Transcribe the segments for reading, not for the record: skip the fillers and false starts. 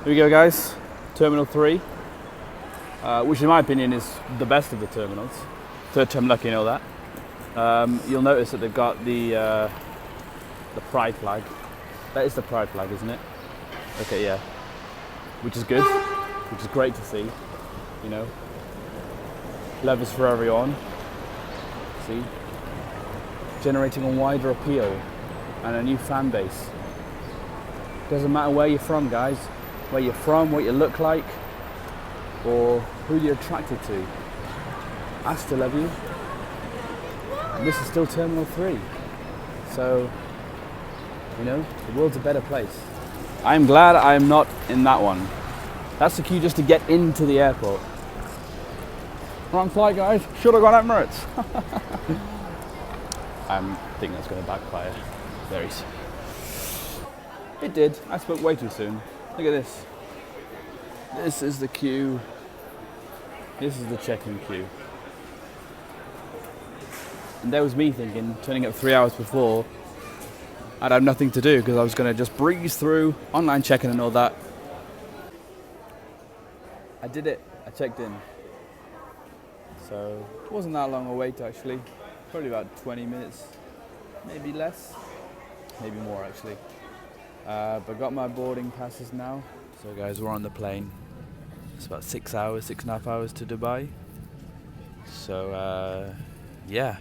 Here we go, guys. Terminal 3, which in my opinion is the best of the terminals. Third time lucky, you know that. You'll notice that they've got the pride flag. That is the pride flag, isn't it? Okay, yeah. Which is good, which is great to see, you know. Love is for everyone. See? Generating a wider appeal and a new fan base. Doesn't matter where you're from, guys. Where you're from, what you look like, or who you're attracted to. I still love you. And this is still Terminal 3. So, you know, the world's a better place. I'm glad I'm not in that one. That's the queue just to get into the airport. Wrong flight, guys. Should have gone Emirates. I think that's going to backfire very soon. It did. I spoke way too soon. Look at this. This is the queue. This is the check-in queue. And there was me thinking, turning up 3 hours before, I'd have nothing to do because I was going to just breeze through online check-in and all that. I did it. I checked in. So it wasn't that long a wait actually. Probably about 20 minutes, maybe less, maybe more actually. But got my boarding passes now. So guys, we're on the plane. It's about 6 hours, 6.5 hours to Dubai. So yeah,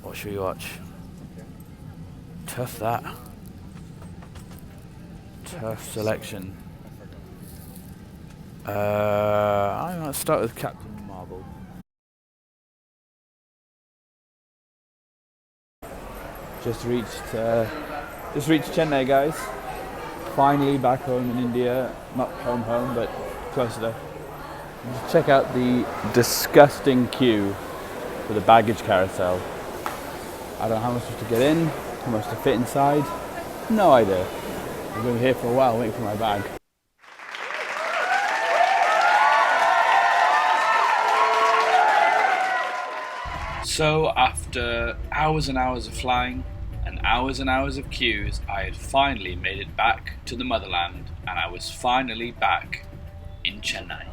what should we watch? Tough that. Tough selection. I'm gonna start with Captain Marvel. Just reached Chennai, guys. Finally back home in India. Not home, but close enough. Just check out the disgusting queue for the baggage carousel. I don't know how much to get in, how much to fit inside. No idea. I'm going to be here for a while waiting for my bag. So after hours and hours of flying and hours of queues, I had finally made it back to the motherland, and I was finally back in Chennai.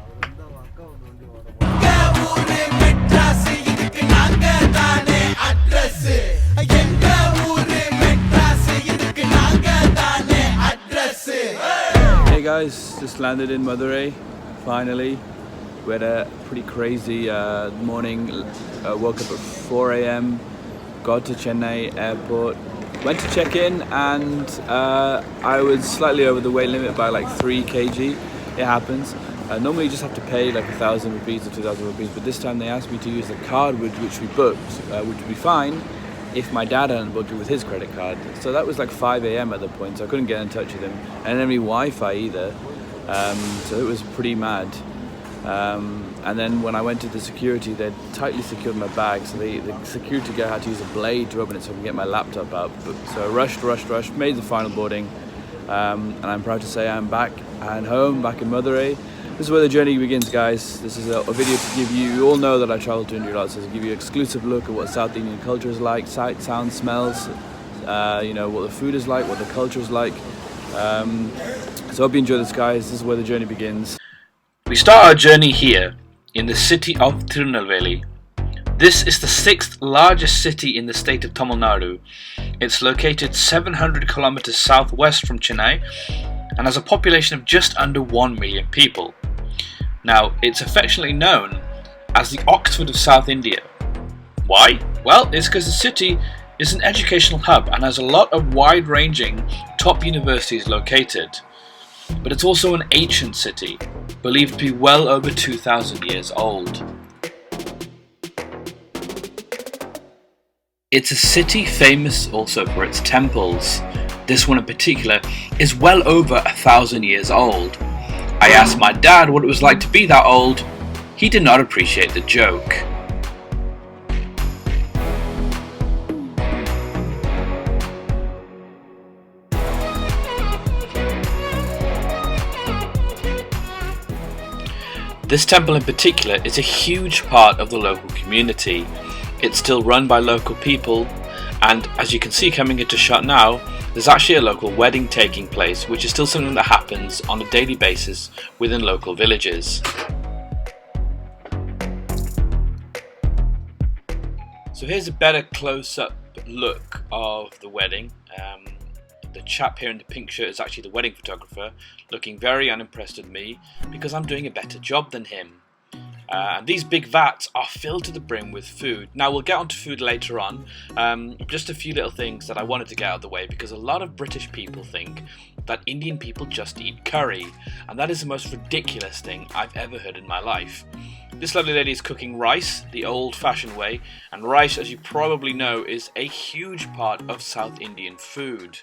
Hey guys, just landed in Madurai, finally. We had a pretty crazy morning. Woke up at 4 a.m, got to Chennai airport, went to check in, and I was slightly over the weight limit by like 3 kg. It happens. Normally you just have to pay like 1,000 rupees or 2,000 rupees, but this time they asked me to use the card which we booked, which would be fine if my dad hadn't booked it with his credit card. So that was like 5 a.m. at the point, so I couldn't get in touch with him. And I didn't have any Wi-Fi either, so it was pretty mad. And then when I went to the security, they'd tightly secured my bag, so the security guy had to use a blade to open it so I could get my laptop out. So I rushed, made the final boarding, and I'm proud to say I'm back and home, back in Madurai. This is where the journey begins, guys. This is a video to give you all know that I travel to India a lot, so to give you an exclusive look at what South Indian culture is like, sights, sounds, smells, you know, what the food is like, what the culture is like. So I hope you enjoy this, guys. This is where the journey begins. We start our journey here, in the city of Tirunelveli. This is the 6th largest city in the state of Tamil Nadu. It's located 700 kilometers southwest from Chennai and has a population of just under 1 million people. Now, it's affectionately known as the Oxford of South India. Why? Well, it's because the city is an educational hub and has a lot of wide-ranging top universities located. But it's also an ancient city, believed to be well over 2,000 years old. It's a city famous also for its temples. This one in particular is well over 1,000 years old. I asked my dad what it was like to be that old. He did not appreciate the joke. This temple in particular is a huge part of the local community. It's still run by local people, and as you can see coming into shot now, there's actually a local wedding taking place, which is still something that happens on a daily basis within local villages. So here's a better close-up look of the wedding. The chap here in the pink shirt is actually the wedding photographer, looking very unimpressed with me because I'm doing a better job than him. And these big vats are filled to the brim with food. Now we'll get onto food later on. Just a few little things that I wanted to get out of the way, because a lot of British people think that Indian people just eat curry, and that is the most ridiculous thing I've ever heard in my life. This lovely lady is cooking rice the old-fashioned way, and rice, as you probably know, is a huge part of South Indian food.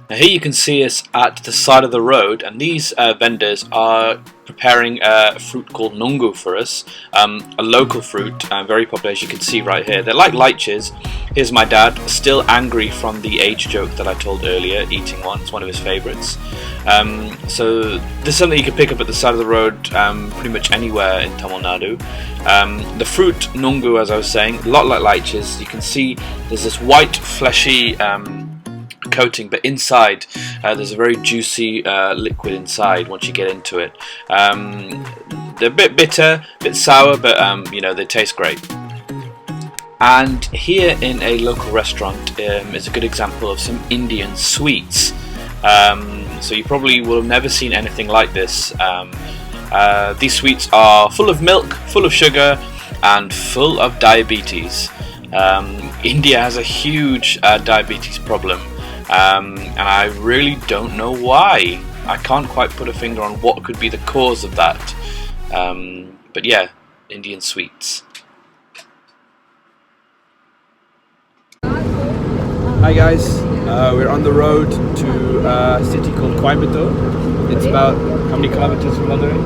Now here you can see us at the side of the road, and these vendors are preparing a fruit called nungu for us, a local fruit, very popular, as you can see right here. They're like lychees. Here's my dad, still angry from the age joke that I told earlier, eating one. It's one of his favourites. So this is something you can pick up at the side of the road pretty much anywhere in Tamil Nadu. The fruit nungu, as I was saying, a lot like lychees. You can see there's this white fleshy coating, but inside there's a very juicy liquid inside once you get into it. They're a bit bitter, a bit sour, but you know, they taste great. And here in a local restaurant is a good example of some Indian sweets. So you probably will have never seen anything like this. These sweets are full of milk, full of sugar, and full of diabetes. India has a huge diabetes problem. And I really don't know why. I can't quite put a finger on what could be the cause of that. But yeah, Indian sweets. Hi guys, we're on the road to a city called Coimbatore. It's about how many kilometers from Madurai?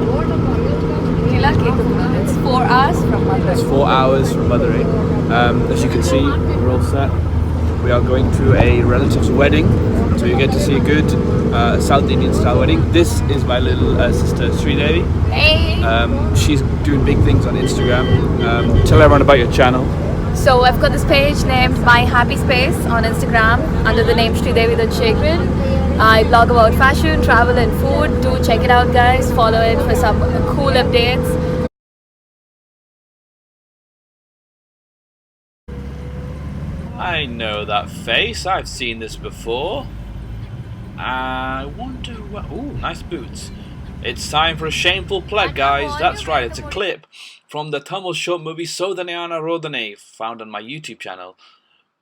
It's 4 hours from Madurai. It's 4 hours from Madurai. As you can see, we're all set. We are going to a relative's wedding, so you get to see a good South Indian style wedding. This is my little sister Sridevi. Hey! She's doing big things on Instagram. Tell everyone about your channel. So I've got this page named My Happy Space on Instagram under the name Sridevi Chegrin. I blog about fashion, travel and food. Do check it out guys, follow it for some cool updates. I know that face, I've seen this before. I wonder what... Ooh, nice boots. It's time for a shameful plug, guys. That's right, it's a clip from the Tamil short movie Sodhanayana Rodhanai, found on my YouTube channel.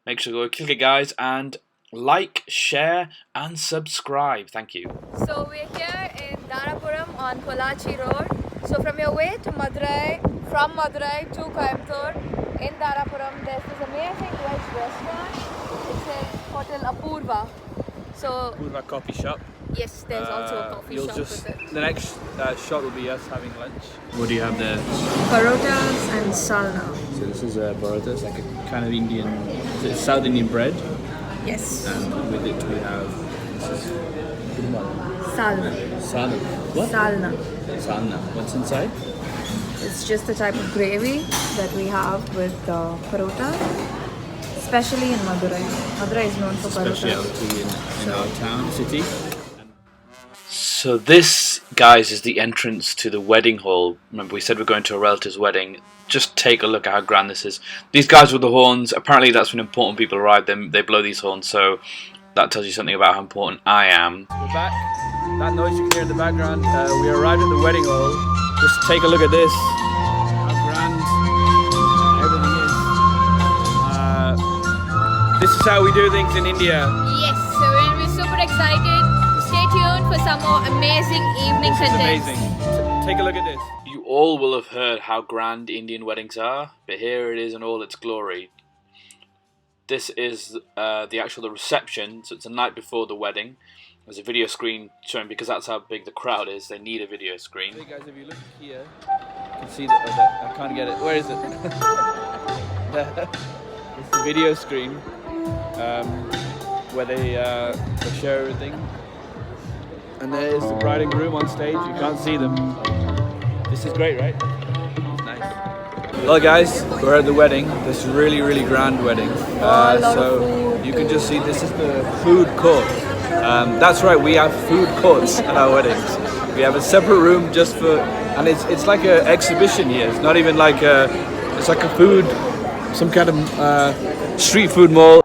Make sure to go click it, guys, and like, share, and subscribe. Thank you. So we're here in Darapuram on Pollachi Road. So from your way to Madurai, from Madurai to Coimbatore, in Darapuram, there's this amazing veg restaurant. It says Hotel Apoorva. So Apoorva coffee shop. yes, there's also a coffee shop with it. The next shot will be us having lunch. What do you have there? Parotas and salna. So this is parota. It's like a kind of Indian, it's South Indian bread. Yes. And with it we have this is Salna. salna. What? Salna. Salna. What's inside? It's just the type of gravy that we have with parota, especially in Madurai. Madurai is known for parota. Specialty in our town, city. So this, guys, is the entrance to the wedding hall. Remember, we said we're going to a relative's wedding. Just take a look at how grand this is. These guys with the horns, apparently that's when important people arrive, they blow these horns, so that tells you something about how important I am. We're back. That noise you can hear in the background, we arrived at the wedding hall. Just take a look at this. How grand everything is. This is how we do things in India. Yes, so we're super excited. Stay tuned for some more amazing evening This is contents. amazing. Take a look at this. You all will have heard how grand Indian weddings are, but here it is in all its glory. This is the reception, so it's the night before the wedding. There's a video screen showing, because that's how big the crowd is, they need a video screen. Hey guys, if you look here, you can see that I can't get it. Where is it? It's the video screen where they show everything. And there is the bride and groom on stage. You can't see them. This is great, right? Nice. Well guys, we're at the wedding, this really grand wedding. lot of So food you can just see this is the food court. That's right, we have food courts at our weddings. We have a separate room just for, and it's like an exhibition here. It's not even like it's like a food, some kind of street food mall.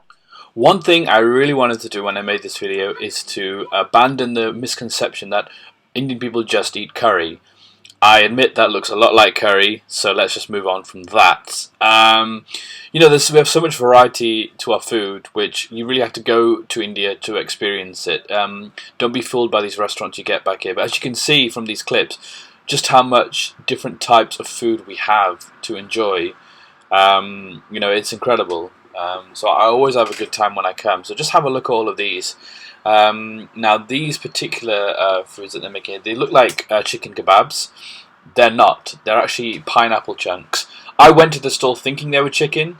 One thing I really wanted to do when I made this video is to abandon the misconception that Indian people just eat curry. I admit that looks a lot like curry, so let's just move on from that. You know, we have so much variety to our food, which you really have to go to India to experience it. Don't be fooled by these restaurants you get back here. But as you can see from these clips, just how much different types of food we have to enjoy. You know, it's incredible. So I always have a good time when I come. So just have a look at all of these. Now these particular foods that they're making, they look like chicken kebabs. They're not. They're actually pineapple chunks. I went to the stall thinking they were chicken,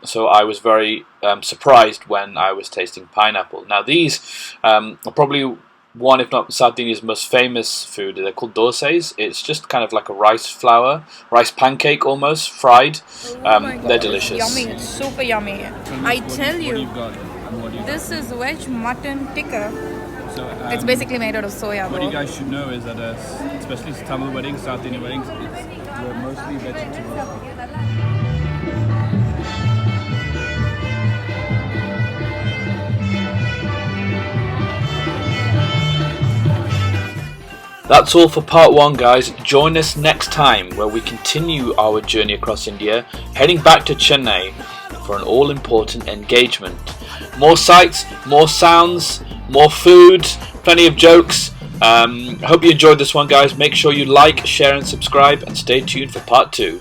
so I was very surprised when I was tasting pineapple. Now these are probably one, if not South India's most famous food. They're called dosas. It's just kind of like a rice flour, rice pancake almost, fried. They're delicious. Yummy, it's super yummy. I tell you, this is veg mutton tikka. So, It's basically made out of soya. what you guys should know is that especially Tamil weddings, South Indian weddings, we're mostly vegetarian. That's all for part 1, guys. Join us next time where we continue our journey across India, heading back to Chennai for an all-important engagement. More sights, more sounds, more food, plenty of jokes. I hope you enjoyed this one, guys. Make sure you like, share and subscribe, and stay tuned for part 2.